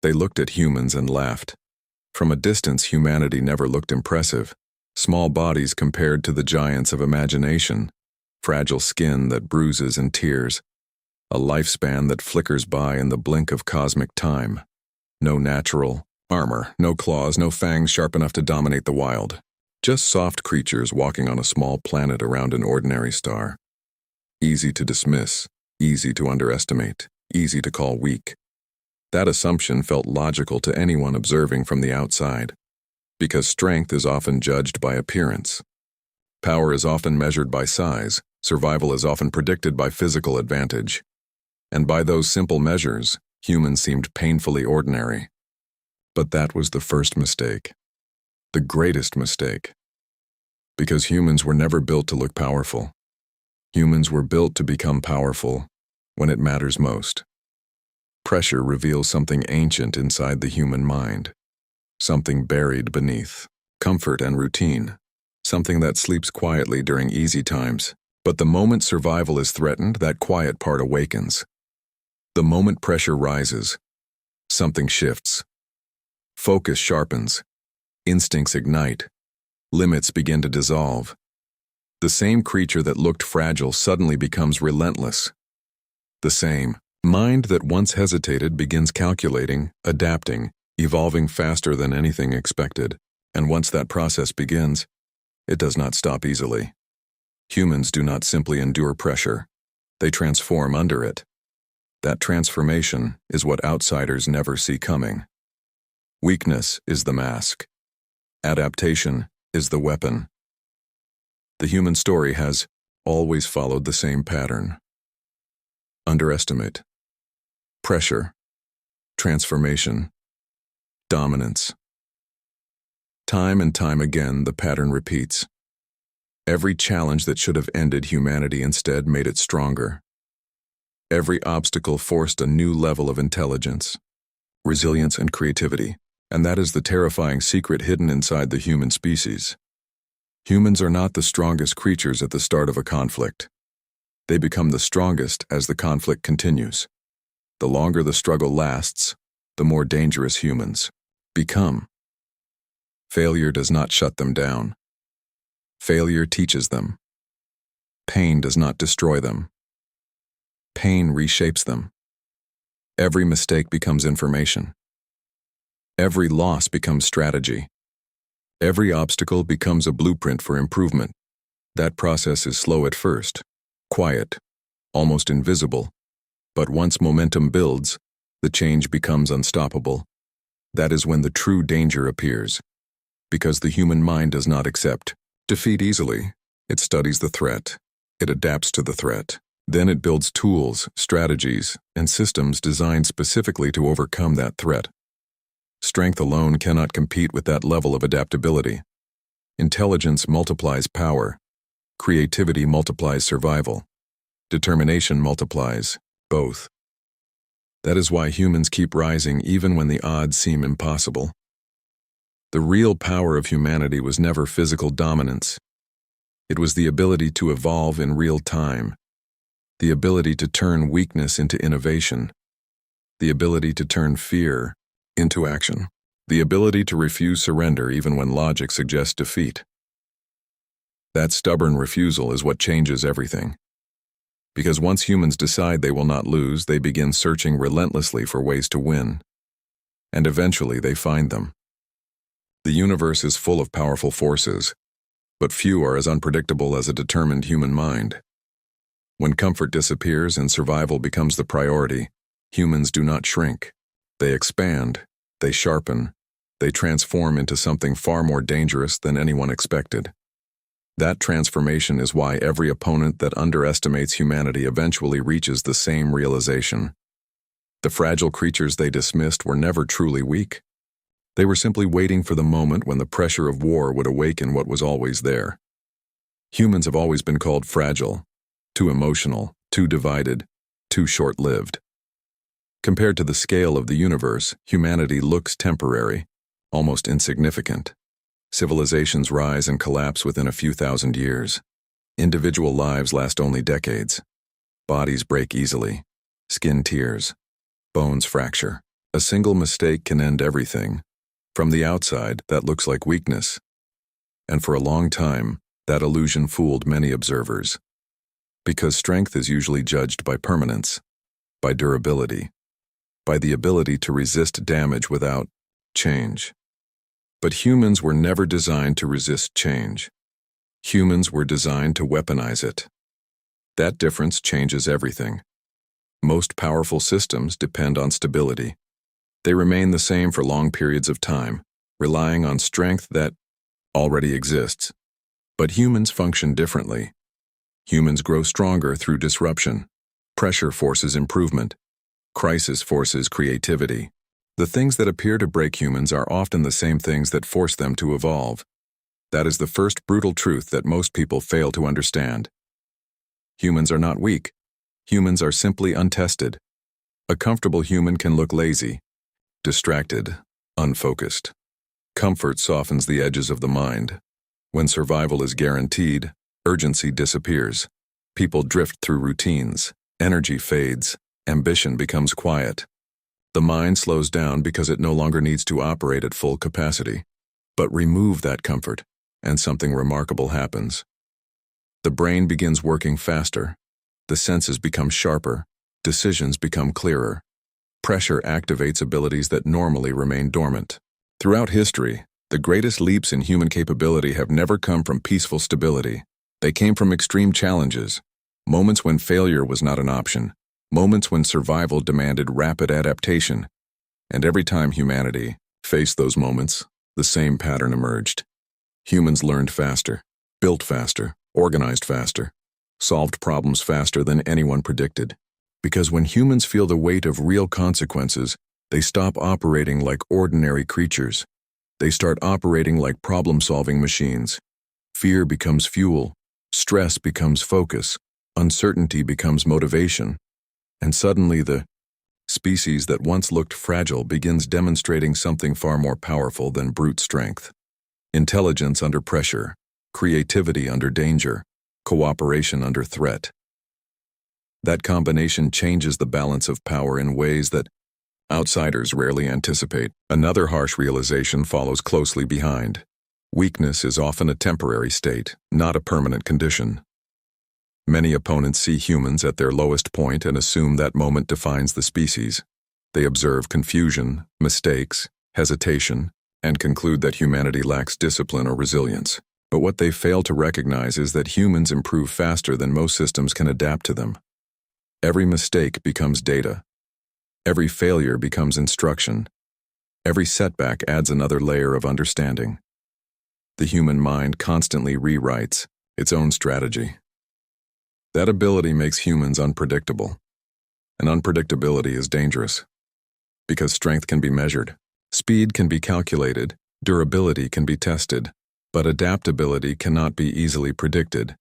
They looked at humans and laughed. From a distance, humanity never looked impressive. Small bodies compared to the giants of imagination, fragile skin that bruises and tears, a lifespan that flickers by in the blink of cosmic time. No natural armor, no claws, no fangs sharp enough to dominate the wild. Just soft creatures walking on a small planet around an ordinary star. Easy to dismiss, easy to underestimate, easy to call weak. That assumption felt logical to anyone observing from the outside, because strength is often judged by appearance. Power is often measured by size, survival is often predicted by physical advantage. And by those simple measures, humans seemed painfully ordinary. But that was the first mistake. The greatest mistake. Because humans were never built to look powerful. Humans were built to become powerful when it matters most. Pressure reveals something ancient inside the human mind. Something buried beneath comfort and routine. Something that sleeps quietly during easy times. But the moment survival is threatened, that quiet part awakens. The moment pressure rises, something shifts. Focus sharpens. Instincts ignite. Limits begin to dissolve. The same creature that looked fragile suddenly becomes relentless. The same mind that once hesitated begins calculating, adapting, evolving faster than anything expected. And once that process begins, it does not stop easily. Humans do not simply endure pressure. They transform under it. That transformation is what outsiders never see coming. Weakness is the mask. Adaptation is the weapon. The human story has always followed the same pattern. Underestimate. Pressure. Transformation. Dominance. Time and time again, the pattern repeats. Every challenge that should have ended humanity instead made it stronger. Every obstacle forced a new level of intelligence, resilience, and creativity. And that is the terrifying secret hidden inside the human species. Humans are not the strongest creatures at the start of a conflict. They become the strongest as the conflict continues. The longer the struggle lasts, the more dangerous humans become. Failure does not shut them down. Failure teaches them. Pain does not destroy them. Pain reshapes them. Every mistake becomes information. Every loss becomes strategy. Every obstacle becomes a blueprint for improvement. That process is slow at first, quiet, almost invisible. But once momentum builds, the change becomes unstoppable. That is when the true danger appears. Because the human mind does not accept defeat easily. It studies the threat. It adapts to the threat. Then it builds tools, strategies, and systems designed specifically to overcome that threat. Strength alone cannot compete with that level of adaptability. Intelligence multiplies power. Creativity multiplies survival. Determination multiplies both. That is why humans keep rising even when the odds seem impossible. The real power of humanity was never physical dominance. It was the ability to evolve in real time. The ability to turn weakness into innovation. The ability to turn fear into action. The ability to refuse surrender even when logic suggests defeat. That stubborn refusal is what changes everything. Because once humans decide they will not lose, they begin searching relentlessly for ways to win. And eventually they find them. The universe is full of powerful forces, but few are as unpredictable as a determined human mind. When comfort disappears and survival becomes the priority, humans do not shrink. They expand, they sharpen, they transform into something far more dangerous than anyone expected. That transformation is why every opponent that underestimates humanity eventually reaches the same realization. The fragile creatures they dismissed were never truly weak. They were simply waiting for the moment when the pressure of war would awaken what was always there. Humans have always been called fragile, too emotional, too divided, too short-lived. Compared to the scale of the universe, humanity looks temporary, almost insignificant. Civilizations rise and collapse within a few thousand years. Individual lives last only decades. Bodies break easily. Skin tears. Bones fracture. A single mistake can end everything. From the outside, that looks like weakness. And for a long time, that illusion fooled many observers. Because strength is usually judged by permanence, by durability, by the ability to resist damage without change. But humans were never designed to resist change. Humans were designed to weaponize it. That difference changes everything. Most powerful systems depend on stability. They remain the same for long periods of time, relying on strength that already exists. But humans function differently. Humans grow stronger through disruption. Pressure forces improvement. Crisis forces creativity. The things that appear to break humans are often the same things that force them to evolve. That is the first brutal truth that most people fail to understand. Humans are not weak. Humans are simply untested. A comfortable human can look lazy, distracted, unfocused. Comfort softens the edges of the mind. When survival is guaranteed, urgency disappears. People drift through routines. Energy fades. Ambition becomes quiet. The mind slows down because it no longer needs to operate at full capacity. But remove that comfort, and something remarkable happens. The brain begins working faster. The senses become sharper. Decisions become clearer. Pressure activates abilities that normally remain dormant. Throughout history, the greatest leaps in human capability have never come from peaceful stability. They came from extreme challenges, moments when failure was not an option, moments when survival demanded rapid adaptation. And every time humanity faced those moments, the same pattern emerged. Humans learned faster, built faster, organized faster, solved problems faster than anyone predicted. Because when humans feel the weight of real consequences, they stop operating like ordinary creatures. They start operating like problem-solving machines. Fear becomes fuel, stress becomes focus, uncertainty becomes motivation. And suddenly the species that once looked fragile begins demonstrating something far more powerful than brute strength. Intelligence under pressure, creativity under danger, cooperation under threat. That combination changes the balance of power in ways that outsiders rarely anticipate. Another harsh realization follows closely behind. Weakness is often a temporary state, not a permanent condition. Many opponents see humans at their lowest point and assume that moment defines the species. They observe confusion, mistakes, hesitation, and conclude that humanity lacks discipline or resilience. But what they fail to recognize is that humans improve faster than most systems can adapt to them. Every mistake becomes data. Every failure becomes instruction. Every setback adds another layer of understanding. The human mind constantly rewrites its own strategy. That ability makes humans unpredictable. And unpredictability is dangerous. Because strength can be measured, speed can be calculated, durability can be tested, but adaptability cannot be easily predicted.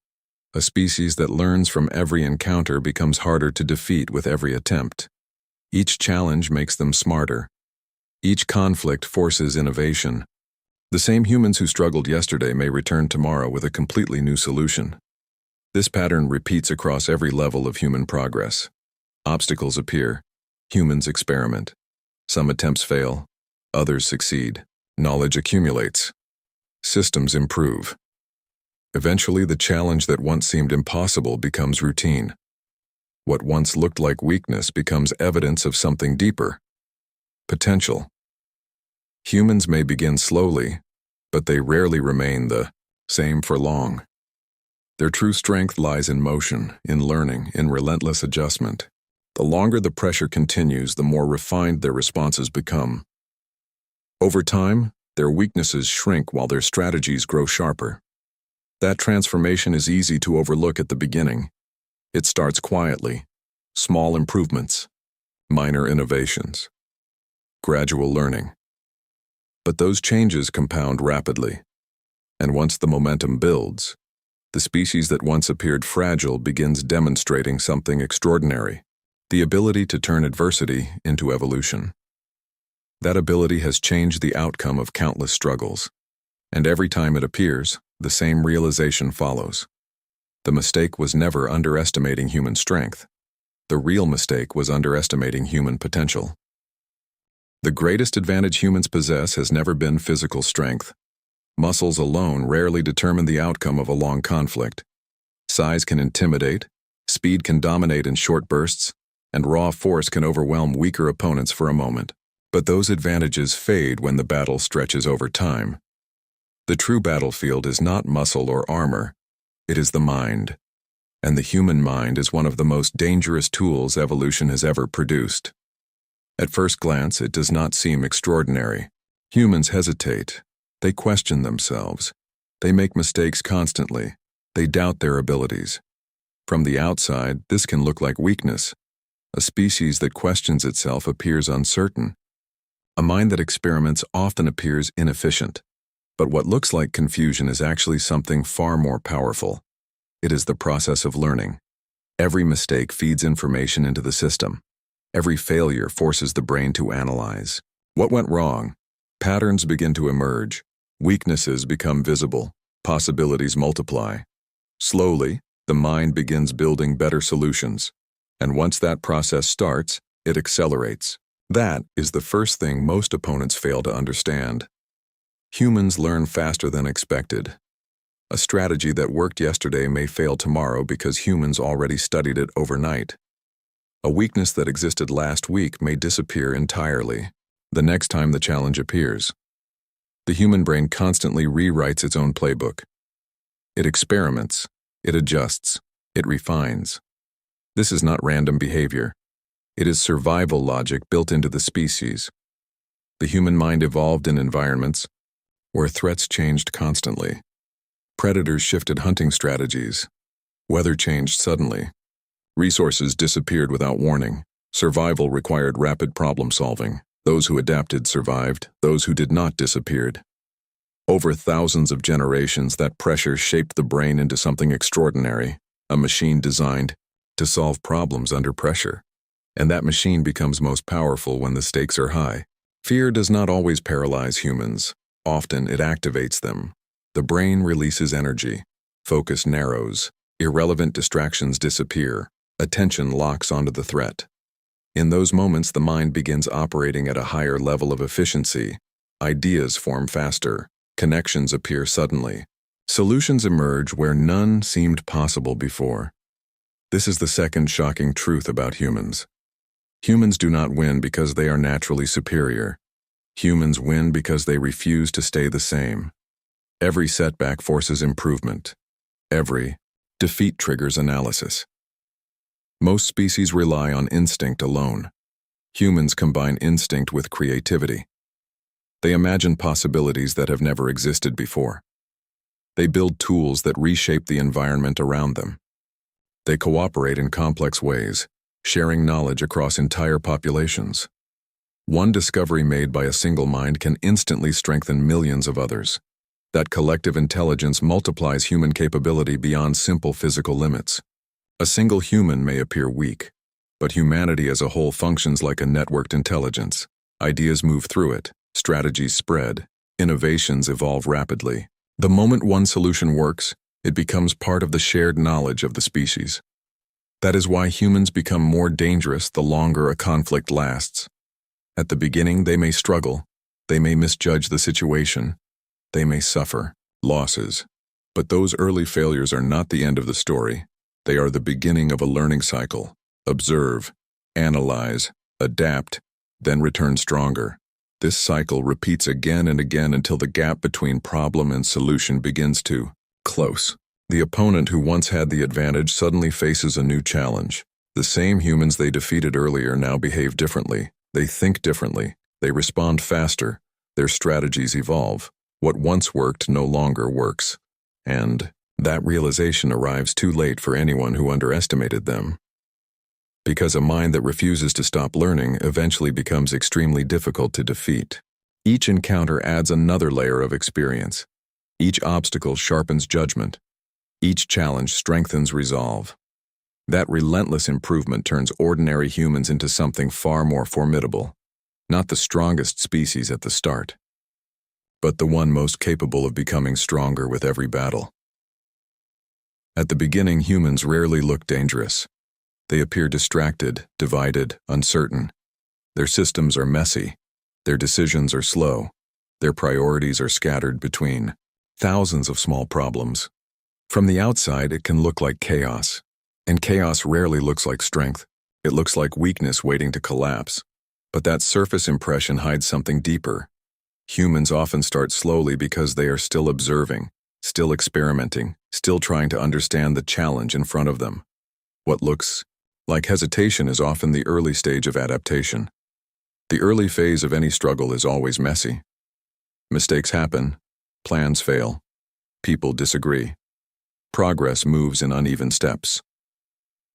A species that learns from every encounter becomes harder to defeat with every attempt. Each challenge makes them smarter. Each conflict forces innovation. The same humans who struggled yesterday may return tomorrow with a completely new solution. This pattern repeats across every level of human progress. Obstacles appear. Humans experiment. Some attempts fail. Others succeed. Knowledge accumulates. Systems improve. Eventually, the challenge that once seemed impossible becomes routine. What once looked like weakness becomes evidence of something deeper. Potential. Humans may begin slowly, but they rarely remain the same for long. Their true strength lies in motion, in learning, in relentless adjustment. The longer the pressure continues, the more refined their responses become. Over time, their weaknesses shrink while their strategies grow sharper. That transformation is easy to overlook at the beginning. It starts quietly, small improvements, minor innovations, gradual learning. But those changes compound rapidly, and once the momentum builds, the species that once appeared fragile begins demonstrating something extraordinary, the ability to turn adversity into evolution. That ability has changed the outcome of countless struggles, and every time it appears, the same realization follows. The mistake was never underestimating human strength. The real mistake was underestimating human potential. The greatest advantage humans possess has never been physical strength. Muscles alone rarely determine the outcome of a long conflict. Size can intimidate, speed can dominate in short bursts, and raw force can overwhelm weaker opponents for a moment. But those advantages fade when the battle stretches over time. The true battlefield is not muscle or armor, it is the mind. And the human mind is one of the most dangerous tools evolution has ever produced. At first glance, it does not seem extraordinary. Humans hesitate. They question themselves. They make mistakes constantly. They doubt their abilities. From the outside, this can look like weakness. A species that questions itself appears uncertain. A mind that experiments often appears inefficient. But what looks like confusion is actually something far more powerful. It is the process of learning. Every mistake feeds information into the system. Every failure forces the brain to analyze. What went wrong? Patterns begin to emerge. Weaknesses become visible. Possibilities multiply. Slowly, the mind begins building better solutions. And once that process starts, it accelerates. That is the first thing most opponents fail to understand. Humans learn faster than expected. A strategy that worked yesterday may fail tomorrow because humans already studied it overnight. A weakness that existed last week may disappear entirely the next time the challenge appears. The human brain constantly rewrites its own playbook. It experiments, it adjusts, it refines. This is not random behavior. It is survival logic built into the species. The human mind evolved in environments where threats changed constantly. Predators shifted hunting strategies. Weather changed suddenly. Resources disappeared without warning. Survival required rapid problem solving. Those who adapted survived. Those who did not disappeared. Over thousands of generations, that pressure shaped the brain into something extraordinary, a machine designed to solve problems under pressure. And that machine becomes most powerful when the stakes are high. Fear does not always paralyze humans. Often it activates them. The brain releases energy. Focus narrows. Irrelevant distractions disappear. Attention locks onto the threat. In those moments, the mind begins operating at a higher level of efficiency. Ideas form faster. Connections appear suddenly. Solutions emerge where none seemed possible before. This is the second shocking truth about humans. Humans do not win because they are naturally superior. Humans win because they refuse to stay the same. Every setback forces improvement. Every defeat triggers analysis. Most species rely on instinct alone. Humans combine instinct with creativity. They imagine possibilities that have never existed before. They build tools that reshape the environment around them. They cooperate in complex ways, sharing knowledge across entire populations. One discovery made by a single mind can instantly strengthen millions of others. That collective intelligence multiplies human capability beyond simple physical limits. A single human may appear weak, but humanity as a whole functions like a networked intelligence. Ideas move through it, strategies spread, innovations evolve rapidly. The moment one solution works, it becomes part of the shared knowledge of the species. That is why humans become more dangerous the longer a conflict lasts. At the beginning, they may struggle, they may misjudge the situation, they may suffer losses. But those early failures are not the end of the story. They are the beginning of a learning cycle. Observe, analyze, adapt, then return stronger. This cycle repeats again and again until the gap between problem and solution begins to close. The opponent who once had the advantage suddenly faces a new challenge. The same humans they defeated earlier now behave differently. They think differently. They respond faster. Their strategies evolve. What once worked no longer works. And that realization arrives too late for anyone who underestimated them. Because a mind that refuses to stop learning eventually becomes extremely difficult to defeat. Each encounter adds another layer of experience. Each obstacle sharpens judgment. Each challenge strengthens resolve. That relentless improvement turns ordinary humans into something far more formidable. Not the strongest species at the start, but the one most capable of becoming stronger with every battle. At the beginning, humans rarely look dangerous. They appear distracted, divided, uncertain. Their systems are messy. Their decisions are slow. Their priorities are scattered between thousands of small problems. From the outside, it can look like chaos. And chaos rarely looks like strength. It looks like weakness waiting to collapse. But that surface impression hides something deeper. Humans often start slowly because they are still observing, still experimenting, still trying to understand the challenge in front of them. What looks like hesitation is often the early stage of adaptation. The early phase of any struggle is always messy. Mistakes happen, plans fail, people disagree. Progress moves in uneven steps.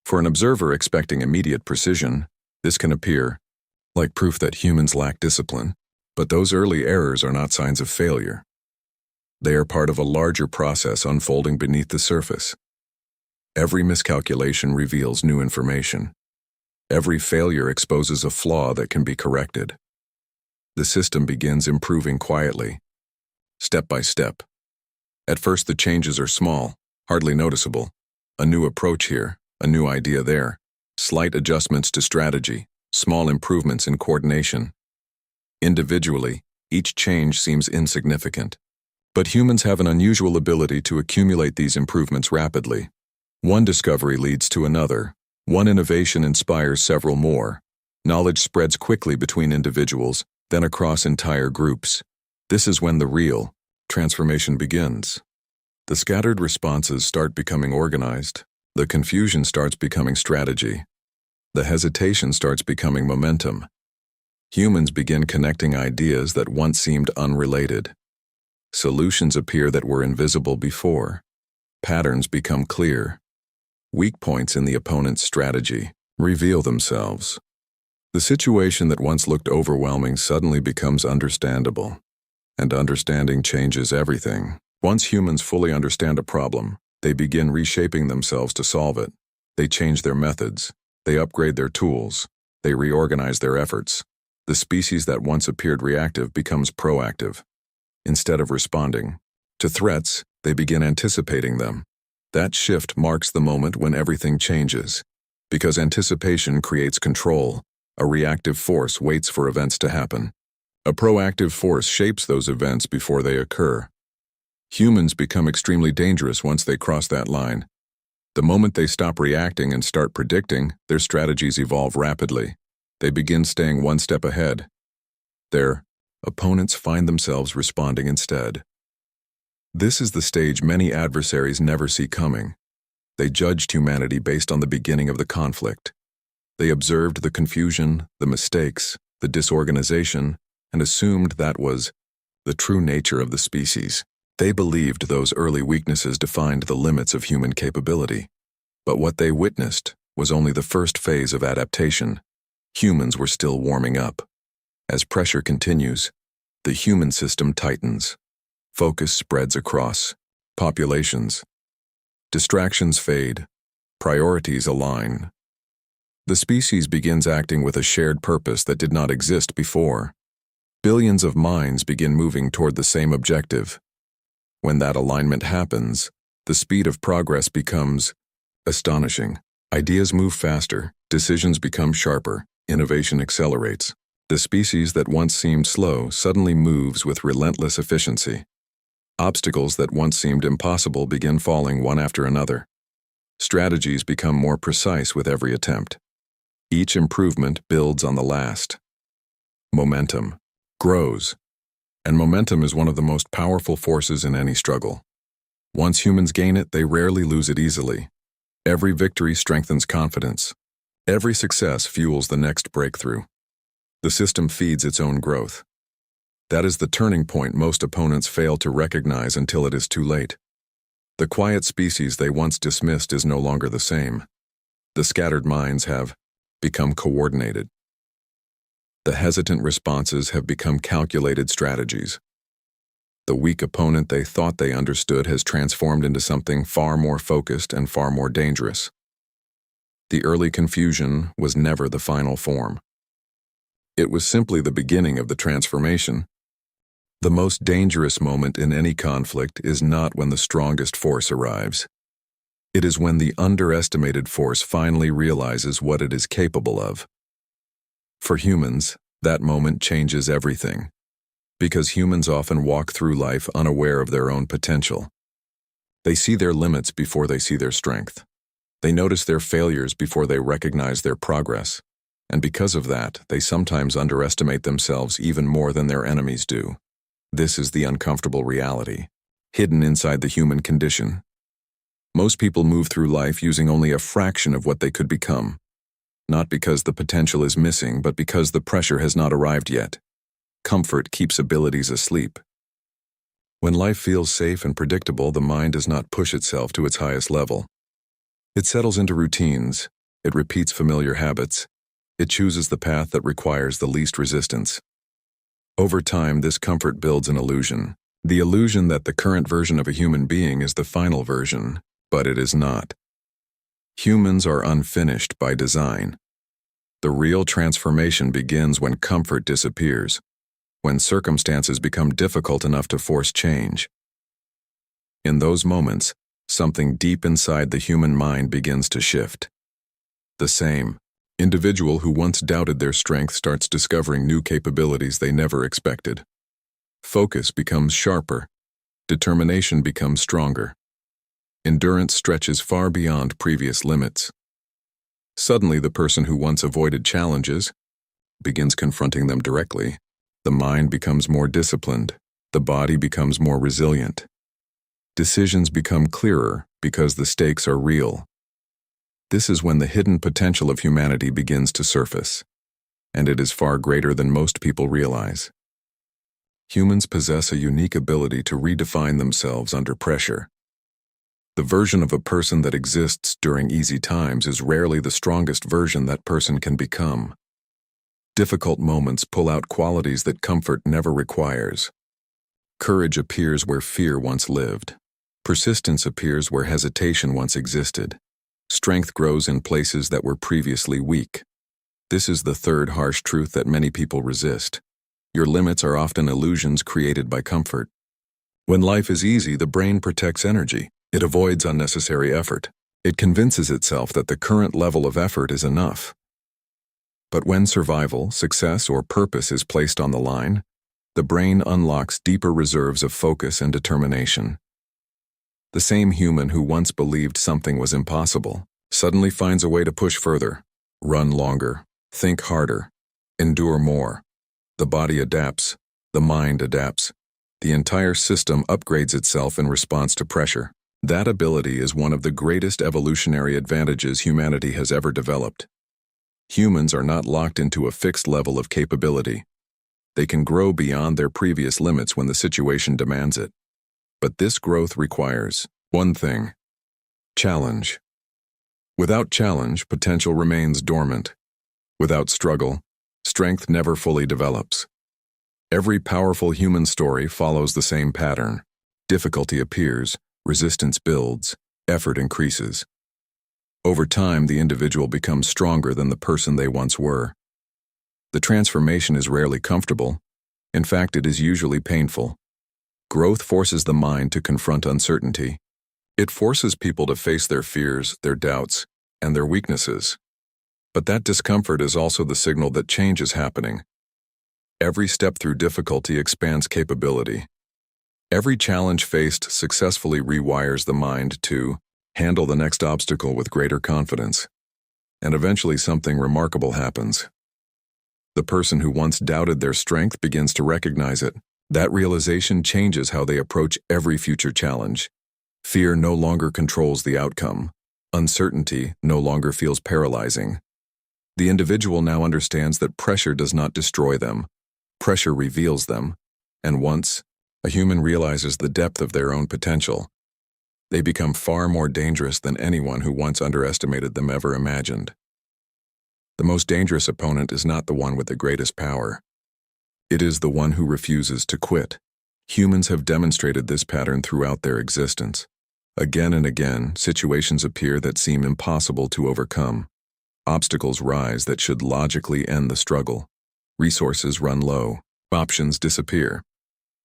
For an observer expecting immediate precision, this can appear like proof that humans lack discipline, but those early errors are not signs of failure. They are part of a larger process unfolding beneath the surface. Every miscalculation reveals new information. Every failure exposes a flaw that can be corrected. The system begins improving quietly, step by step. At first, the changes are small, hardly noticeable. A new approach here, a new idea there, slight adjustments to strategy, small improvements in coordination. Individually, each change seems insignificant. But humans have an unusual ability to accumulate these improvements rapidly. One discovery leads to another. One innovation inspires several more. Knowledge spreads quickly between individuals, then across entire groups. This is when the real transformation begins. The scattered responses start becoming organized. The confusion starts becoming strategy. The hesitation starts becoming momentum. Humans begin connecting ideas that once seemed unrelated. Solutions appear that were invisible before. Patterns become clear. Weak points in the opponent's strategy reveal themselves. The situation that once looked overwhelming suddenly becomes understandable. And understanding changes everything. Once humans fully understand a problem, they begin reshaping themselves to solve it. They change their methods. They upgrade their tools. They reorganize their efforts. The species that once appeared reactive becomes proactive. Instead of responding to threats, they begin anticipating them. That shift marks the moment when everything changes. Because anticipation creates control, a reactive force waits for events to happen. A proactive force shapes those events before they occur. Humans become extremely dangerous once they cross that line. The moment they stop reacting and start predicting, their strategies evolve rapidly. They begin staying one step ahead. Their opponents find themselves responding instead. This is the stage many adversaries never see coming. They judged humanity based on the beginning of the conflict. They observed the confusion, the mistakes, the disorganization, and assumed that was the true nature of the species. They believed those early weaknesses defined the limits of human capability. But what they witnessed was only the first phase of adaptation. Humans were still warming up. As pressure continues, the human system tightens. Focus spreads across populations. Distractions fade. Priorities align. The species begins acting with a shared purpose that did not exist before. Billions of minds begin moving toward the same objective. When that alignment happens, the speed of progress becomes astonishing. Ideas move faster, decisions become sharper, innovation accelerates. The species that once seemed slow suddenly moves with relentless efficiency. Obstacles that once seemed impossible begin falling one after another. Strategies become more precise with every attempt. Each improvement builds on the last. Momentum grows. And momentum is one of the most powerful forces in any struggle. Once humans gain it, they rarely lose it easily. Every victory strengthens confidence. Every success fuels the next breakthrough. The system feeds its own growth. That is the turning point most opponents fail to recognize until it is too late. The quiet species they once dismissed is no longer the same. The scattered minds have become coordinated. The hesitant responses have become calculated strategies. The weak opponent they thought they understood has transformed into something far more focused and far more dangerous. The early confusion was never the final form. It was simply the beginning of the transformation. The most dangerous moment in any conflict is not when the strongest force arrives. It is when the underestimated force finally realizes what it is capable of. For humans, That moment changes everything, because humans often walk through life unaware of their own potential. They see their limits before they see their strength. They notice their failures before they recognize their progress, and because of that, they sometimes underestimate themselves even more than their enemies do. This is the uncomfortable reality, hidden inside the human condition. Most people move through life using only a fraction of what they could become, not because the potential is missing, but because the pressure has not arrived yet. Comfort keeps abilities asleep. When life feels safe and predictable, the mind does not push itself to its highest level. It settles into routines, it repeats familiar habits, it chooses the path that requires the least resistance. Over time, this comfort builds an illusion. The illusion that the current version of a human being is the final version, but it is not. Humans are unfinished by design. The real transformation begins when comfort disappears, when circumstances become difficult enough to force change. In those moments, something deep inside the human mind begins to shift. The same individual who once doubted their strength starts discovering new capabilities they never expected. Focus becomes sharper. Determination becomes stronger. Endurance stretches far beyond previous limits. Suddenly, the person who once avoided challenges begins confronting them directly. The mind becomes more disciplined. The body becomes more resilient. Decisions become clearer because the stakes are real. This is when the hidden potential of humanity begins to surface, and it is far greater than most people realize. Humans possess a unique ability to redefine themselves under pressure. The version of a person that exists during easy times is rarely the strongest version that person can become. Difficult moments pull out qualities that comfort never requires. Courage appears where fear once lived. Persistence appears where hesitation once existed. Strength grows in places that were previously weak. This is the third harsh truth that many people resist. Your limits are often illusions created by comfort. When life is easy, the brain protects energy. It avoids unnecessary effort. It convinces itself that the current level of effort is enough. But when survival, success, or purpose is placed on the line, the brain unlocks deeper reserves of focus and determination. The same human who once believed something was impossible suddenly finds a way to push further, run longer, think harder, endure more. The body adapts, the mind adapts. The entire system upgrades itself in response to pressure. That ability is one of the greatest evolutionary advantages humanity has ever developed. Humans are not locked into a fixed level of capability. They can grow beyond their previous limits when the situation demands it. But this growth requires one thing: challenge. Without challenge, potential remains dormant. Without struggle, strength never fully develops. Every powerful human story follows the same pattern. Difficulty appears, resistance builds, effort increases. Over time, the individual becomes stronger than the person they once were. The transformation is rarely comfortable. In fact, it is usually painful. Growth forces the mind to confront uncertainty. It forces people to face their fears, their doubts, and their weaknesses. But that discomfort is also the signal that change is happening. Every step through difficulty expands capability. Every challenge faced successfully rewires the mind to handle the next obstacle with greater confidence. And eventually something remarkable happens. The person who once doubted their strength begins to recognize it. That realization changes how they approach every future challenge. Fear no longer controls the outcome. Uncertainty no longer feels paralyzing. The individual now understands that pressure does not destroy them. Pressure reveals them. And once a human realizes the depth of their own potential, they become far more dangerous than anyone who once underestimated them ever imagined. The most dangerous opponent is not the one with the greatest power. It is the one who refuses to quit. Humans have demonstrated this pattern throughout their existence. Again and again, situations appear that seem impossible to overcome. Obstacles rise that should logically end the struggle. Resources run low. Options disappear.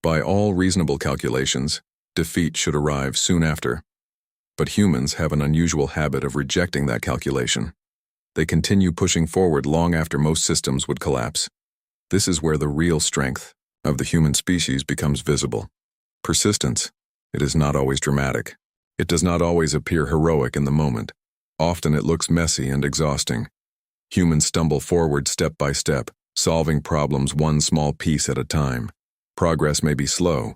By all reasonable calculations, defeat should arrive soon after. But humans have an unusual habit of rejecting that calculation. They continue pushing forward long after most systems would collapse. This is where the real strength of the human species becomes visible. Persistence. It is not always dramatic. It does not always appear heroic in the moment. Often it looks messy and exhausting. Humans stumble forward step by step, solving problems one small piece at a time. Progress may be slow,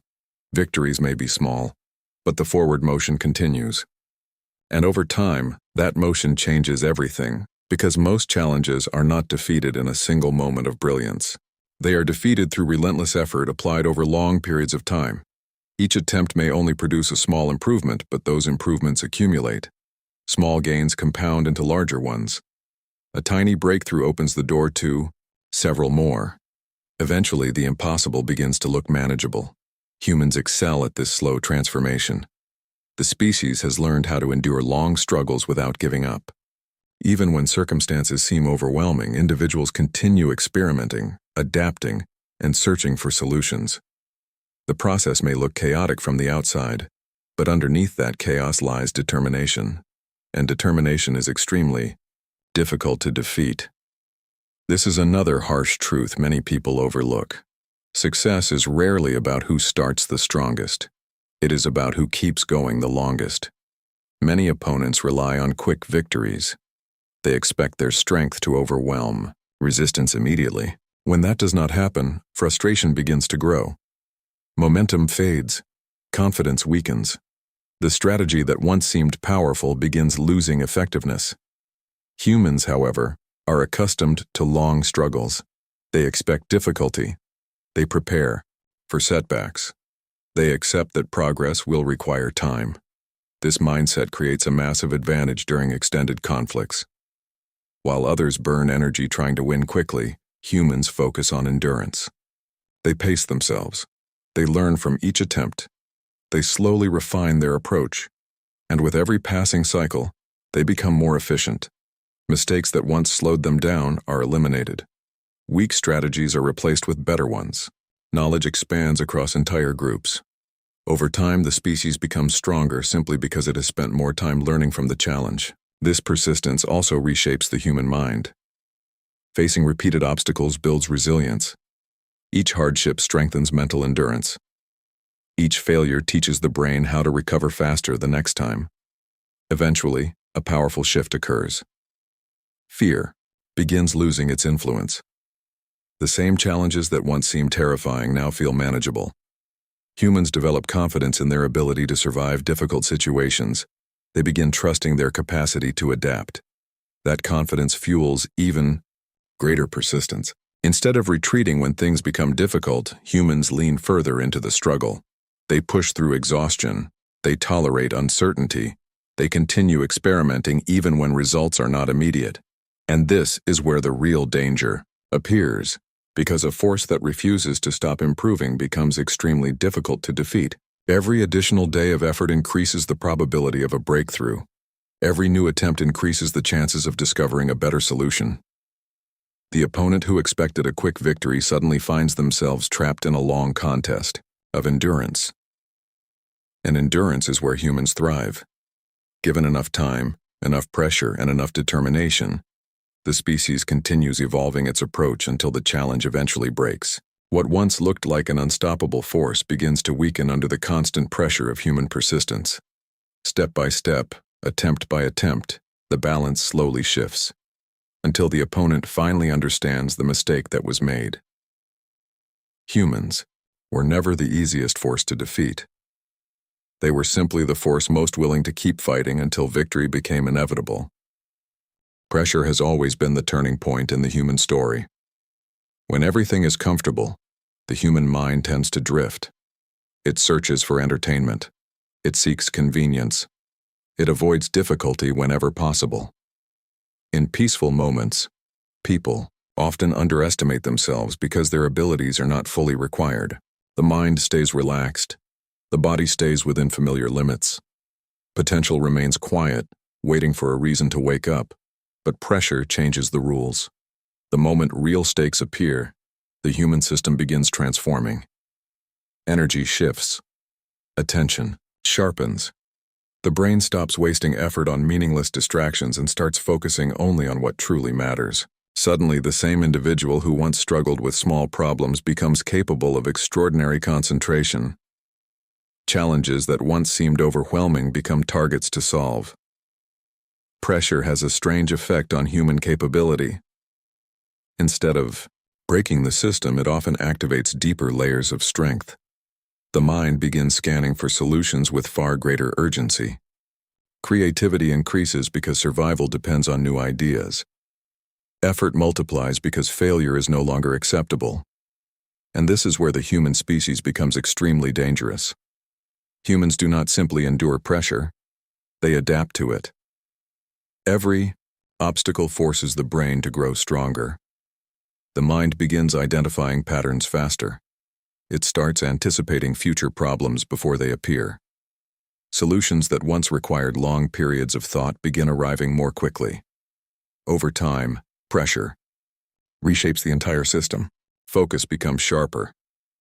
victories may be small, but the forward motion continues. And over time, that motion changes everything, because most challenges are not defeated in a single moment of brilliance. They are defeated through relentless effort applied over long periods of time. Each attempt may only produce a small improvement, but those improvements accumulate. Small gains compound into larger ones. A tiny breakthrough opens the door to several more. Eventually, the impossible begins to look manageable. Humans excel at this slow transformation. The species has learned how to endure long struggles without giving up. Even when circumstances seem overwhelming, individuals continue experimenting, adapting, and searching for solutions. The process may look chaotic from the outside, but underneath that chaos lies determination, and determination is extremely difficult to defeat. This is another harsh truth many people overlook. Success is rarely about who starts the strongest. It is about who keeps going the longest. Many opponents rely on quick victories. They expect their strength to overwhelm resistance immediately. When that does not happen, frustration begins to grow. Momentum fades. Confidence weakens. The strategy that once seemed powerful begins losing effectiveness. Humans, however, are accustomed to long struggles. They expect difficulty. They prepare for setbacks. They accept that progress will require time. This mindset creates a massive advantage during extended conflicts. While others burn energy trying to win quickly, humans focus on endurance. They pace themselves. They learn from each attempt. They slowly refine their approach. And with every passing cycle, they become more efficient. Mistakes that once slowed them down are eliminated. Weak strategies are replaced with better ones. Knowledge expands across entire groups. Over time, the species becomes stronger simply because it has spent more time learning from the challenge. This persistence also reshapes the human mind. Facing repeated obstacles builds resilience. Each hardship strengthens mental endurance. Each failure teaches the brain how to recover faster the next time. Eventually, a powerful shift occurs. Fear begins losing its influence. The same challenges that once seemed terrifying now feel manageable. Humans develop confidence in their ability to survive difficult situations. They begin trusting their capacity to adapt. That confidence fuels even greater persistence. Instead of retreating when things become difficult, humans lean further into the struggle. They push through exhaustion. They tolerate uncertainty. They continue experimenting even when results are not immediate. And this is where the real danger appears, because a force that refuses to stop improving becomes extremely difficult to defeat. Every additional day of effort increases the probability of a breakthrough. Every new attempt increases the chances of discovering a better solution. The opponent who expected a quick victory suddenly finds themselves trapped in a long contest of endurance. And endurance is where humans thrive. Given enough time, enough pressure, and enough determination, the species continues evolving its approach until the challenge eventually breaks. What once looked like an unstoppable force begins to weaken under the constant pressure of human persistence. Step by step, attempt by attempt, the balance slowly shifts, until the opponent finally understands the mistake that was made. Humans were never the easiest force to defeat. They were simply the force most willing to keep fighting until victory became inevitable. Pressure has always been the turning point in the human story. When everything is comfortable, the human mind tends to drift. It searches for entertainment. It seeks convenience. It avoids difficulty whenever possible. In peaceful moments, people often underestimate themselves because their abilities are not fully required. The mind stays relaxed. The body stays within familiar limits. Potential remains quiet, waiting for a reason to wake up. But pressure changes the rules. The moment real stakes appear, the human system begins transforming. Energy shifts. Attention sharpens. The brain stops wasting effort on meaningless distractions and starts focusing only on what truly matters. Suddenly, the same individual who once struggled with small problems becomes capable of extraordinary concentration. Challenges that once seemed overwhelming become targets to solve. Pressure has a strange effect on human capability. Instead of breaking the system, it often activates deeper layers of strength. The mind begins scanning for solutions with far greater urgency. Creativity increases because survival depends on new ideas. Effort multiplies because failure is no longer acceptable. And this is where the human species becomes extremely dangerous. Humans do not simply endure pressure, they adapt to it. Every obstacle forces the brain to grow stronger. The mind begins identifying patterns faster. It starts anticipating future problems before they appear. Solutions that once required long periods of thought begin arriving more quickly. Over time, pressure reshapes the entire system. Focus becomes sharper.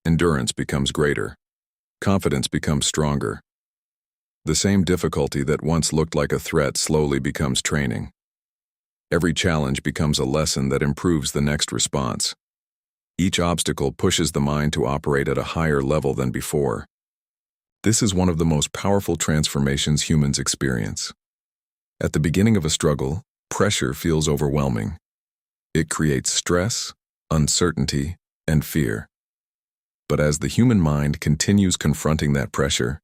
Endurance becomes greater. Confidence becomes stronger. The same difficulty that once looked like a threat slowly becomes training. Every challenge becomes a lesson that improves the next response. Each obstacle pushes the mind to operate at a higher level than before. This is one of the most powerful transformations humans experience. At the beginning of a struggle, pressure feels overwhelming. It creates stress, uncertainty, and fear. But as the human mind continues confronting that pressure,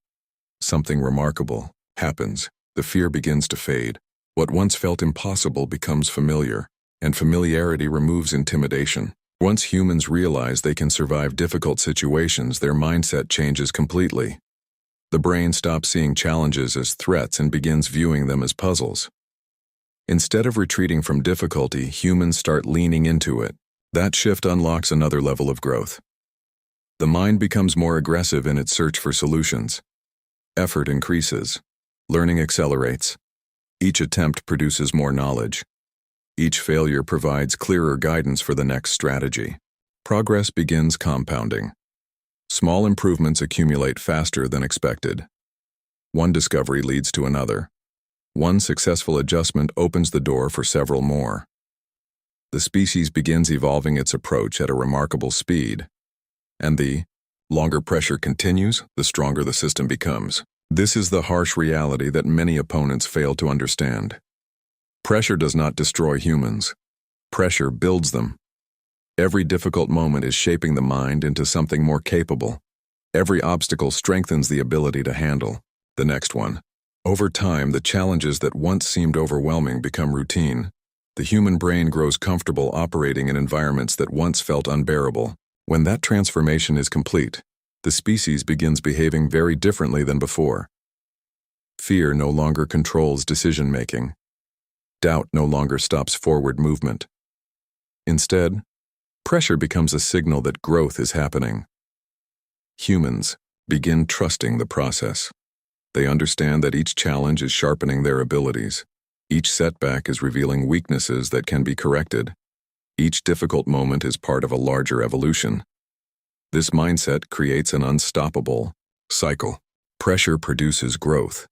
something remarkable happens. The fear begins to fade. What once felt impossible becomes familiar, and familiarity removes intimidation. Once humans realize they can survive difficult situations, their mindset changes completely. The brain stops seeing challenges as threats and begins viewing them as puzzles. Instead of retreating from difficulty, humans start leaning into it. That shift unlocks another level of growth. The mind becomes more aggressive in its search for solutions. Effort increases. Learning accelerates. Each attempt produces more knowledge. Each failure provides clearer guidance for the next strategy. Progress begins compounding. Small improvements accumulate faster than expected. One discovery leads to another. One successful adjustment opens the door for several more. The species begins evolving its approach at a remarkable speed. And the longer pressure continues, the stronger the system becomes. This is the harsh reality that many opponents fail to understand. Pressure does not destroy humans. Pressure builds them. Every difficult moment is shaping the mind into something more capable. Every obstacle strengthens the ability to handle the next one. Over time, the challenges that once seemed overwhelming become routine. The human brain grows comfortable operating in environments that once felt unbearable. When that transformation is complete, the species begins behaving very differently than before. Fear no longer controls decision-making. Doubt no longer stops forward movement. Instead, pressure becomes a signal that growth is happening. Humans begin trusting the process. They understand that each challenge is sharpening their abilities. Each setback is revealing weaknesses that can be corrected. Each difficult moment is part of a larger evolution. This mindset creates an unstoppable cycle. Pressure produces growth.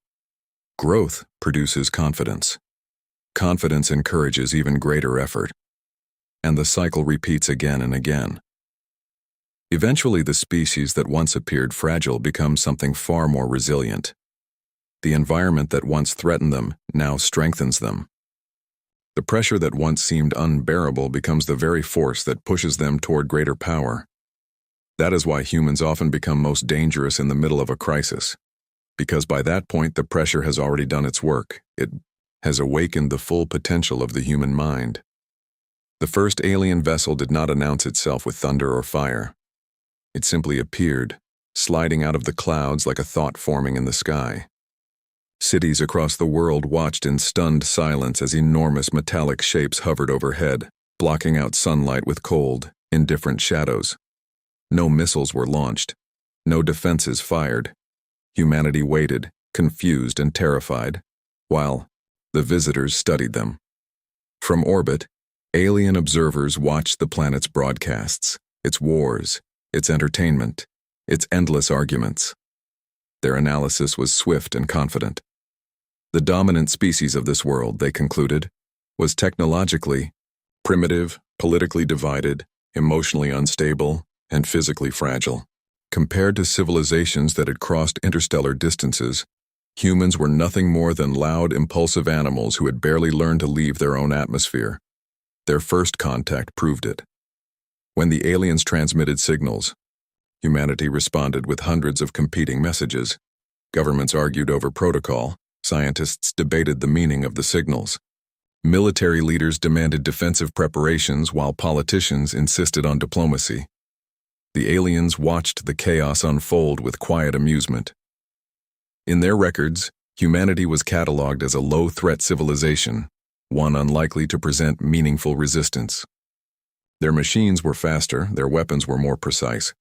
Growth produces confidence. Confidence encourages even greater effort. And the cycle repeats again and again. Eventually, the species that once appeared fragile becomes something far more resilient. The environment that once threatened them now strengthens them. The pressure that once seemed unbearable becomes the very force that pushes them toward greater power. That is why humans often become most dangerous in the middle of a crisis. Because by that point, the pressure has already done its work. It has awakened the full potential of the human mind. The first alien vessel did not announce itself with thunder or fire. It simply appeared, sliding out of the clouds like a thought forming in the sky. Cities across the world watched in stunned silence as enormous metallic shapes hovered overhead, blocking out sunlight with cold, indifferent shadows. No missiles were launched. No defenses fired. Humanity waited, confused and terrified, while the visitors studied them. From orbit, alien observers watched the planet's broadcasts, its wars, its entertainment, its endless arguments. Their analysis was swift and confident. The dominant species of this world, they concluded, was technologically primitive, politically divided, emotionally unstable, and physically fragile. Compared to civilizations that had crossed interstellar distances, humans were nothing more than loud, impulsive animals who had barely learned to leave their own atmosphere. Their first contact proved it. When the aliens transmitted signals, humanity responded with hundreds of competing messages. Governments argued over protocol, scientists debated the meaning of the signals. Military leaders demanded defensive preparations while politicians insisted on diplomacy. The aliens watched the chaos unfold with quiet amusement. In their records, humanity was catalogued as a low-threat civilization, one unlikely to present meaningful resistance. Their machines were faster, their weapons were more precise.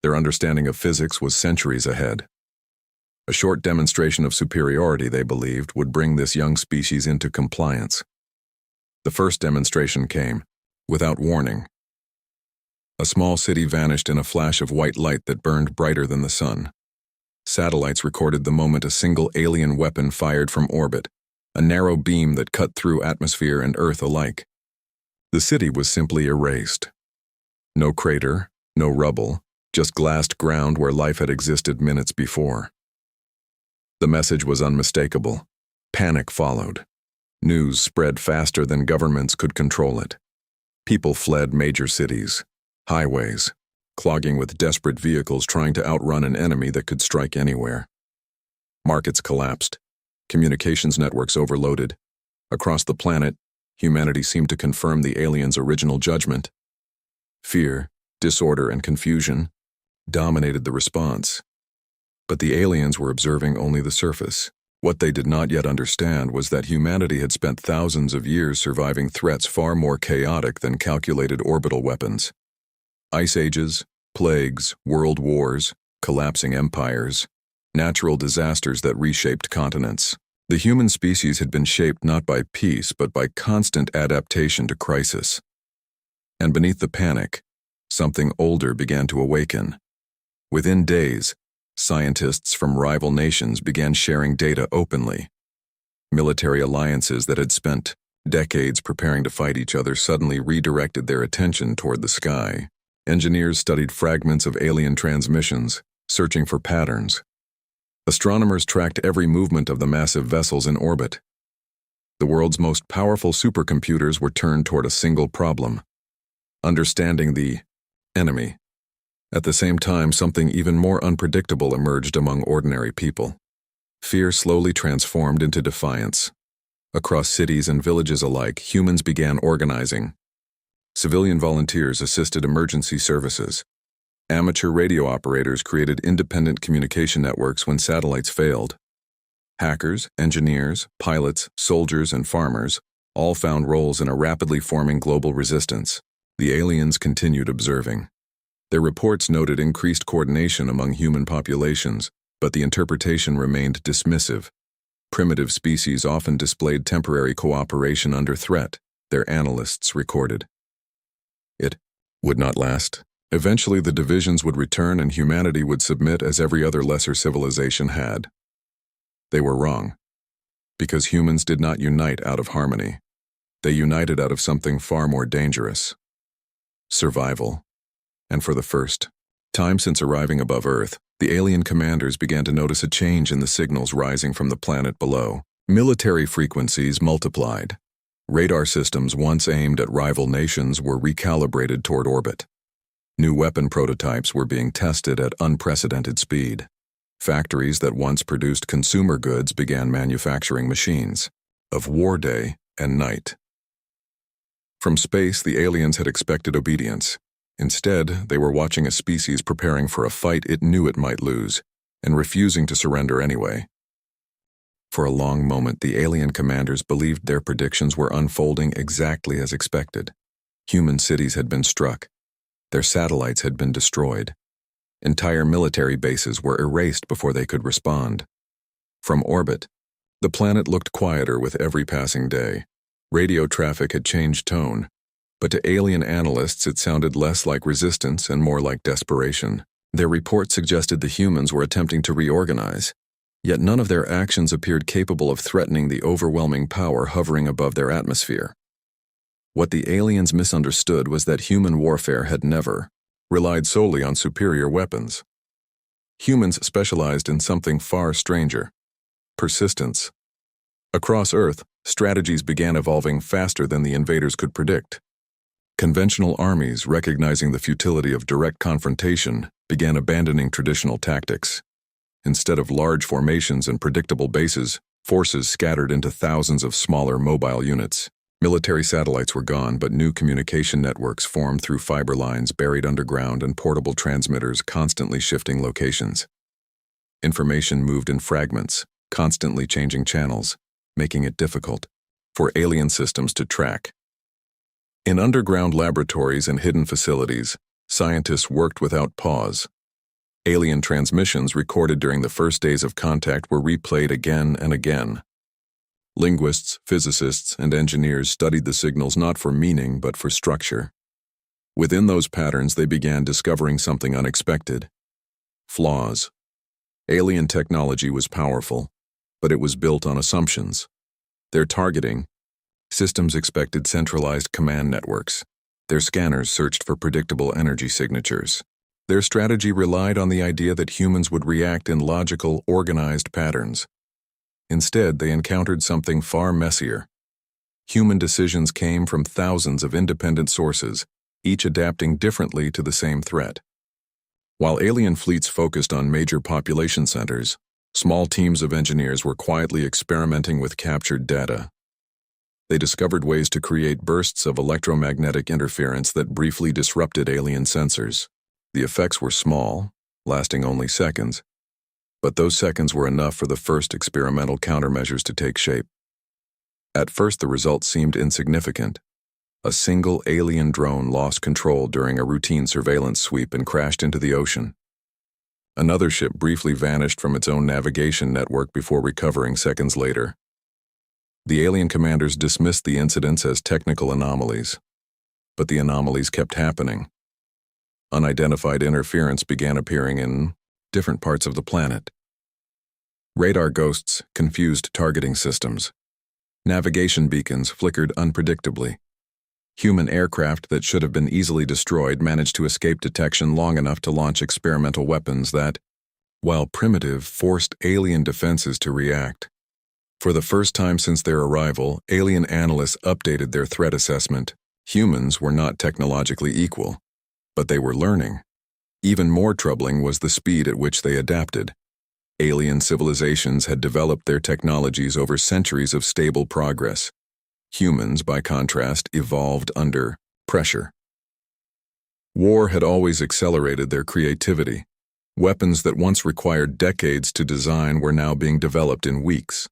Their understanding of physics was centuries ahead. A short demonstration of superiority, they believed, would bring this young species into compliance. The first demonstration came, without warning. A small city vanished in a flash of white light that burned brighter than the sun. Satellites recorded the moment a single alien weapon fired from orbit, a narrow beam that cut through atmosphere and Earth alike. The city was simply erased. No crater, no rubble, just glassed ground where life had existed minutes before. The message was unmistakable. Panic followed. News spread faster than governments could control it. People fled major cities, highways, clogging with desperate vehicles trying to outrun an enemy that could strike anywhere. Markets collapsed. Communications networks overloaded. Across the planet, humanity seemed to confirm the aliens' original judgment. Fear, disorder, and confusion dominated the response. But the aliens were observing only the surface. What they did not yet understand was that humanity had spent thousands of years surviving threats far more chaotic than calculated orbital weapons. Ice ages, plagues, world wars, collapsing empires, natural disasters that reshaped continents. The human species had been shaped not by peace but by constant adaptation to crisis. And beneath the panic, something older began to awaken. Within days, scientists from rival nations began sharing data openly. Military alliances that had spent decades preparing to fight each other suddenly redirected their attention toward the sky. Engineers studied fragments of alien transmissions, searching for patterns. Astronomers tracked every movement of the massive vessels in orbit. The world's most powerful supercomputers were turned toward a single problem: understanding the enemy. At the same time, something even more unpredictable emerged among ordinary people. Fear slowly transformed into defiance. Across cities and villages alike, humans began organizing. Civilian volunteers assisted emergency services. Amateur radio operators created independent communication networks when satellites failed. Hackers, engineers, pilots, soldiers, and farmers all found roles in a rapidly forming global resistance. The aliens continued observing. Their reports noted increased coordination among human populations, but the interpretation remained dismissive. Primitive species often displayed temporary cooperation under threat, their analysts recorded. It would not last. Eventually the divisions would return and humanity would submit as every other lesser civilization had. They were wrong. Because humans did not unite out of harmony. They united out of something far more dangerous: survival. And for the first time since arriving above Earth, the alien commanders began to notice a change in the signals rising from the planet below. Military frequencies multiplied. Radar systems once aimed at rival nations were recalibrated toward orbit. New weapon prototypes were being tested at unprecedented speed. Factories that once produced consumer goods began manufacturing machines of war day and night. From space, the aliens had expected obedience. Instead, they were watching a species preparing for a fight it knew it might lose, and refusing to surrender anyway. For a long moment, the alien commanders believed their predictions were unfolding exactly as expected. Human cities had been struck. Their satellites had been destroyed. Entire military bases were erased before they could respond. From orbit, the planet looked quieter with every passing day. Radio traffic had changed tone, but to alien analysts it sounded less like resistance and more like desperation. Their report suggested the humans were attempting to reorganize, yet none of their actions appeared capable of threatening the overwhelming power hovering above their atmosphere. What the aliens misunderstood was that human warfare had never relied solely on superior weapons. Humans specialized in something far stranger: persistence. Across Earth, strategies began evolving faster than the invaders could predict. Conventional armies, recognizing the futility of direct confrontation, began abandoning traditional tactics. Instead of large formations and predictable bases, forces scattered into thousands of smaller mobile units. Military satellites were gone, but new communication networks formed through fiber lines buried underground and portable transmitters constantly shifting locations. Information moved in fragments, constantly changing channels, making it difficult for alien systems to track. In underground laboratories and hidden facilities, scientists worked without pause. Alien transmissions recorded during the first days of contact were replayed again and again. Linguists, physicists, and engineers studied the signals not for meaning but for structure. Within those patterns, they began discovering something unexpected: flaws. Alien technology was powerful, but it was built on assumptions. Their targeting: systems expected centralized command networks. Their scanners searched for predictable energy signatures. Their strategy relied on the idea that humans would react in logical, organized patterns. Instead, they encountered something far messier. Human decisions came from thousands of independent sources, each adapting differently to the same threat. While alien fleets focused on major population centers, small teams of engineers were quietly experimenting with captured data. They discovered ways to create bursts of electromagnetic interference that briefly disrupted alien sensors. The effects were small, lasting only seconds, but those seconds were enough for the first experimental countermeasures to take shape. At first, the results seemed insignificant. A single alien drone lost control during a routine surveillance sweep and crashed into the ocean. Another ship briefly vanished from its own navigation network before recovering seconds later. The alien commanders dismissed the incidents as technical anomalies, but the anomalies kept happening. Unidentified interference began appearing in different parts of the planet. Radar ghosts confused targeting systems. Navigation beacons flickered unpredictably. Human aircraft that should have been easily destroyed managed to escape detection long enough to launch experimental weapons that, while primitive, forced alien defenses to react. For the first time since their arrival, alien analysts updated their threat assessment. Humans were not technologically equal, but they were learning. Even more troubling was the speed at which they adapted. Alien civilizations had developed their technologies over centuries of stable progress. Humans, by contrast, evolved under pressure. War had always accelerated their creativity. Weapons that once required decades to design were now being developed in weeks.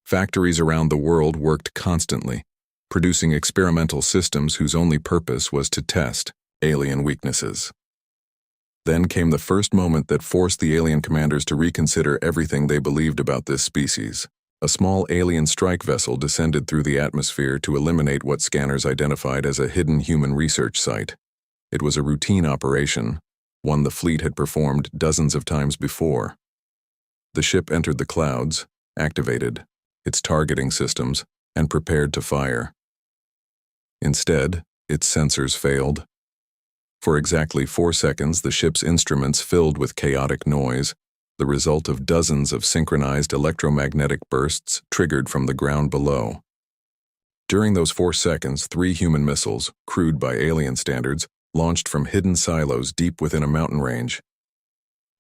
Factories around the world worked constantly, producing experimental systems whose only purpose was to test alien weaknesses. Then came the first moment that forced the alien commanders to reconsider everything they believed about this species. A small alien strike vessel descended through the atmosphere to eliminate what scanners identified as a hidden human research site. It was a routine operation, one the fleet had performed dozens of times before. The ship entered the clouds, activated its targeting systems, and prepared to fire. Instead, its sensors failed. For exactly 4 seconds, the ship's instruments filled with chaotic noise, the result of dozens of synchronized electromagnetic bursts triggered from the ground below. During those 4 seconds, 3 human missiles, crude by alien standards, launched from hidden silos deep within a mountain range.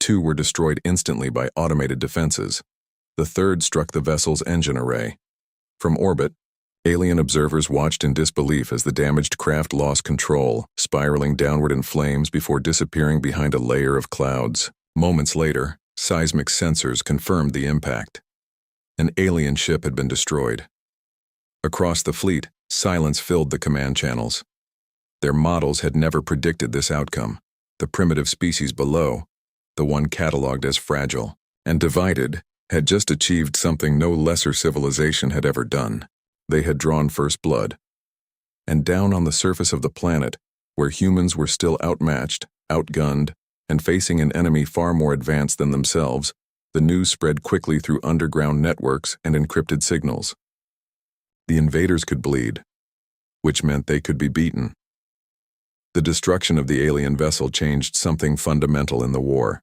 2 were destroyed instantly by automated defenses. The third struck the vessel's engine array. From orbit, alien observers watched in disbelief as the damaged craft lost control, spiraling downward in flames before disappearing behind a layer of clouds. Moments later, seismic sensors confirmed the impact. An alien ship had been destroyed. Across the fleet, silence filled the command channels. Their models had never predicted this outcome. The primitive species below, the one catalogued as fragile and divided, had just achieved something no lesser civilization had ever done. They had drawn first blood. And down on the surface of the planet, where humans were still outmatched, outgunned, and facing an enemy far more advanced than themselves, the news spread quickly through underground networks and encrypted signals. The invaders could bleed, which meant they could be beaten. The destruction of the alien vessel changed something fundamental in the war.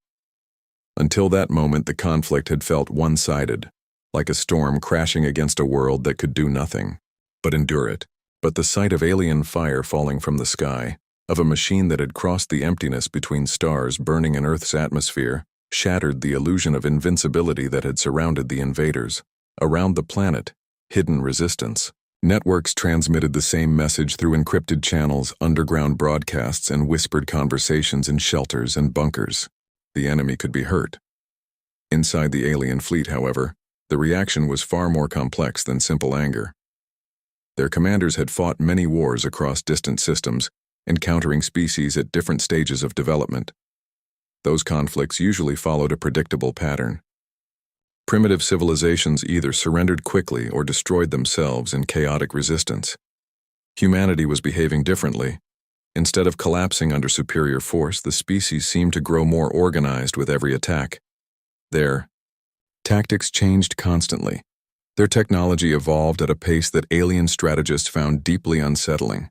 Until that moment, the conflict had felt one-sided, like a storm crashing against a world that could do nothing but endure it. But the sight of alien fire falling from the sky, of a machine that had crossed the emptiness between stars burning in Earth's atmosphere, shattered the illusion of invincibility that had surrounded the invaders. Around the planet, hidden resistance. Networks transmitted the same message through encrypted channels, underground broadcasts, and whispered conversations in shelters and bunkers. The enemy could be hurt. Inside the alien fleet, however, the reaction was far more complex than simple anger. Their commanders had fought many wars across distant systems, encountering species at different stages of development. Those conflicts usually followed a predictable pattern. Primitive civilizations either surrendered quickly or destroyed themselves in chaotic resistance. Humanity was behaving differently. Instead of collapsing under superior force, the species seemed to grow more organized with every attack. Their tactics changed constantly. Their technology evolved at a pace that alien strategists found deeply unsettling.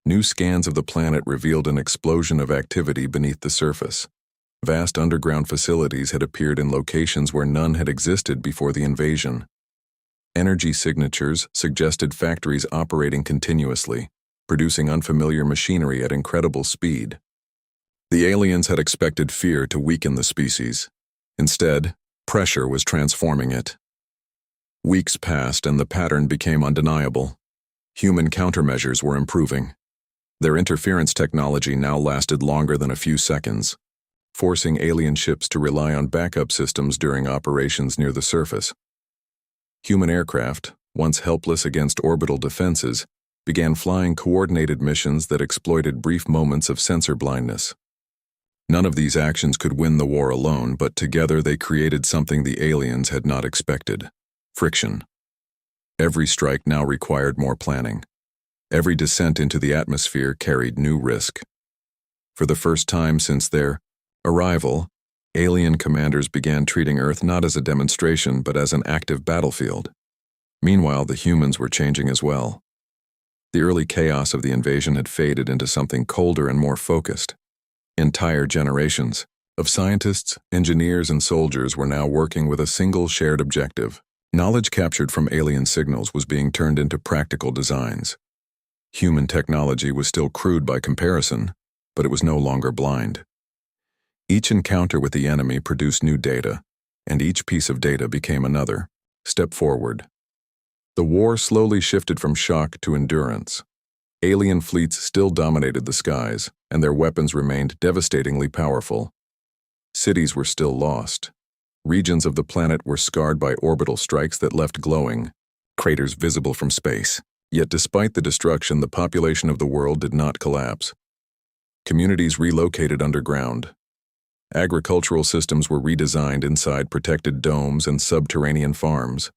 New scans of the planet revealed an explosion of activity beneath the surface. Vast underground facilities had appeared in locations where none had existed before the invasion. Energy signatures suggested factories operating continuously, producing unfamiliar machinery at incredible speed. The aliens had expected fear to weaken the species. Instead, pressure was transforming it. Weeks passed and the pattern became undeniable. Human countermeasures were improving. Their interference technology now lasted longer than a few seconds, forcing alien ships to rely on backup systems during operations near the surface. Human aircraft, once helpless against orbital defenses, began flying coordinated missions that exploited brief moments of sensor blindness. None of these actions could win the war alone, but together they created something the aliens had not expected: friction. Every strike now required more planning. Every descent into the atmosphere carried new risk. For the first time since their arrival, alien commanders began treating Earth not as a demonstration but as an active battlefield. Meanwhile, the humans were changing as well. The early chaos of the invasion had faded into something colder and more focused. Entire generations of scientists, engineers, and soldiers were now working with a single shared objective. Knowledge captured from alien signals was being turned into practical designs. Human technology was still crude by comparison, but it was no longer blind. Each encounter with the enemy produced new data, and each piece of data became another step forward. The war slowly shifted from shock to endurance. Alien fleets still dominated the skies, and their weapons remained devastatingly powerful. Cities were still lost. Regions of the planet were scarred by orbital strikes that left glowing craters visible from space. Yet despite the destruction, the population of the world did not collapse. Communities relocated underground. Agricultural systems were redesigned inside protected domes and subterranean farms.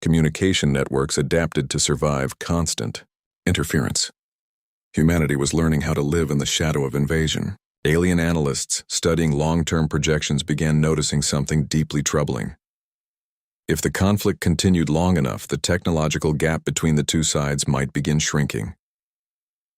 Communication networks adapted to survive constant interference. Humanity was learning how to live in the shadow of invasion. Alien analysts studying long-term projections began noticing something deeply troubling. If the conflict continued long enough, the technological gap between the two sides might begin shrinking.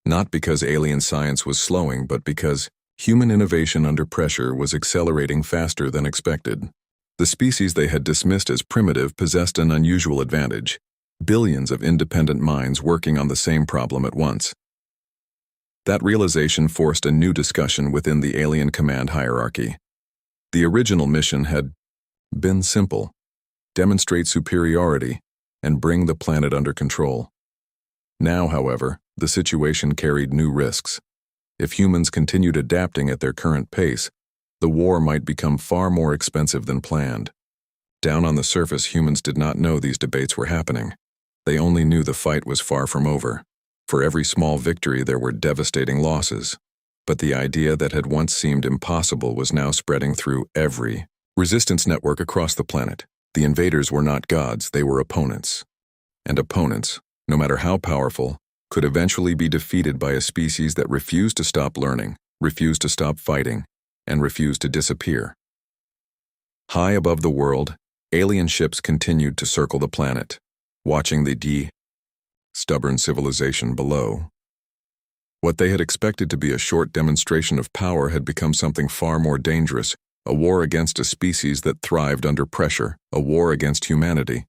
Not because alien science was slowing, but because human innovation under pressure was accelerating faster than expected. The species they had dismissed as primitive possessed an unusual advantage: billions of independent minds working on the same problem at once. That realization forced a new discussion within the alien command hierarchy. The original mission had been simple: demonstrate superiority and bring the planet under control. Now, however, the situation carried new risks. If humans continued adapting at their current pace, the war might become far more expensive than planned. Down on the surface, humans did not know these debates were happening. They only knew the fight was far from over. For every small victory, there were devastating losses. But the idea that had once seemed impossible was now spreading through every resistance network across the planet. The invaders were not gods, they were opponents. And opponents, no matter how powerful, could eventually be defeated by a species that refused to stop learning, refused to stop fighting, and refused to disappear. High above the world, alien ships continued to circle the planet, watching the stubborn civilization below. What they had expected to be a short demonstration of power had become something far more dangerous, a war against a species that thrived under pressure, a war against humanity.